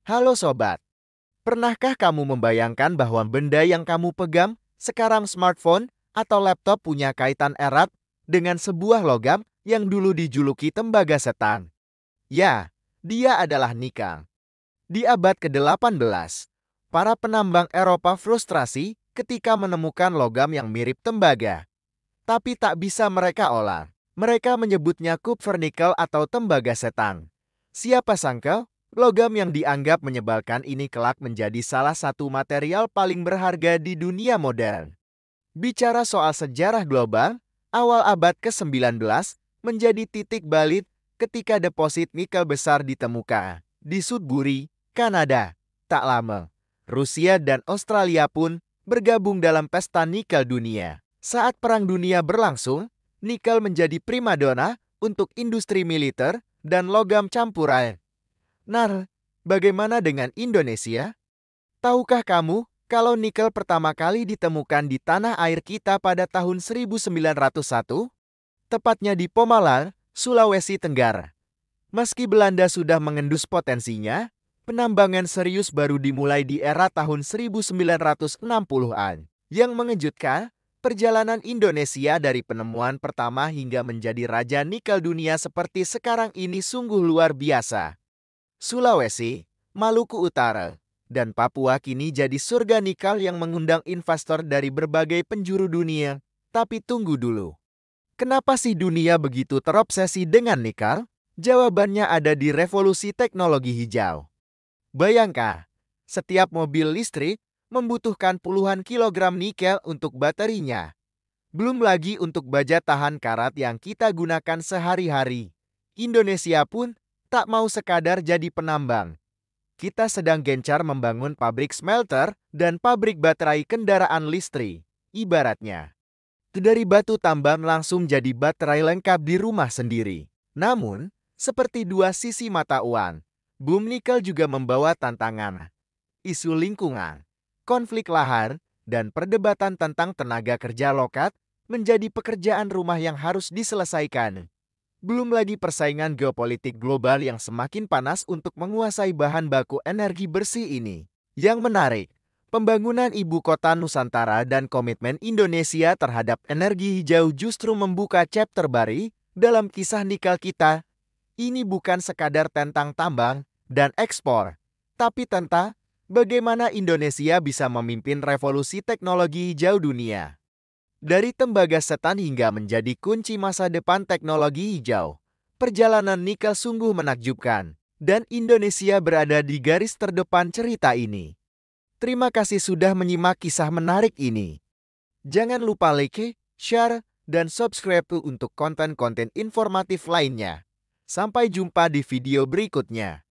Halo sobat, pernahkah kamu membayangkan bahwa benda yang kamu pegang, sekarang smartphone atau laptop punya kaitan erat dengan sebuah logam yang dulu dijuluki tembaga setan? Ya, dia adalah nikel. Di abad ke-18, para penambang Eropa frustrasi ketika menemukan logam yang mirip tembaga, tapi tak bisa mereka olah. Mereka menyebutnya kupfer nikel atau tembaga setan. Siapa sangka, logam yang dianggap menyebalkan ini kelak menjadi salah satu material paling berharga di dunia modern. Bicara soal sejarah global, awal abad ke-19 menjadi titik balik ketika deposit nikel besar ditemukan di Sudbury, Kanada. Tak lama, Rusia dan Australia pun bergabung dalam pesta nikel dunia. Saat Perang Dunia berlangsung, nikel menjadi primadona untuk industri militer dan logam campuran. Nah, bagaimana dengan Indonesia? Tahukah kamu kalau nikel pertama kali ditemukan di tanah air kita pada tahun 1901? Tepatnya di Pomalar, Sulawesi Tenggara. Meski Belanda sudah mengendus potensinya, penambangan serius baru dimulai di era tahun 1960-an. Yang mengejutkan, perjalanan Indonesia dari penemuan pertama hingga menjadi raja nikel dunia seperti sekarang ini sungguh luar biasa. Sulawesi, Maluku Utara, dan Papua kini jadi surga nikel yang mengundang investor dari berbagai penjuru dunia. Tapi tunggu dulu. Kenapa sih dunia begitu terobsesi dengan nikel? Jawabannya ada di revolusi teknologi hijau. Bayangkan, setiap mobil listrik membutuhkan puluhan kilogram nikel untuk baterinya. Belum lagi untuk baja tahan karat yang kita gunakan sehari-hari. Indonesia pun tak mau sekadar jadi penambang. Kita sedang gencar membangun pabrik smelter dan pabrik baterai kendaraan listrik. Ibaratnya, dari batu tambang langsung jadi baterai lengkap di rumah sendiri. Namun, seperti dua sisi mata uang, boom nikel juga membawa tantangan. Isu lingkungan, konflik lahan, dan perdebatan tentang tenaga kerja lokat menjadi pekerjaan rumah yang harus diselesaikan. Belum lagi persaingan geopolitik global yang semakin panas untuk menguasai bahan baku energi bersih ini. Yang menarik, pembangunan ibu kota Nusantara dan komitmen Indonesia terhadap energi hijau justru membuka chapter baru dalam kisah nikel kita. Ini bukan sekadar tentang tambang dan ekspor, tapi tentang bagaimana Indonesia bisa memimpin revolusi teknologi hijau dunia. Dari tembaga setan hingga menjadi kunci masa depan teknologi hijau, perjalanan nikel sungguh menakjubkan, dan Indonesia berada di garis terdepan cerita ini. Terima kasih sudah menyimak kisah menarik ini. Jangan lupa like, share, dan subscribe untuk konten-konten informatif lainnya. Sampai jumpa di video berikutnya.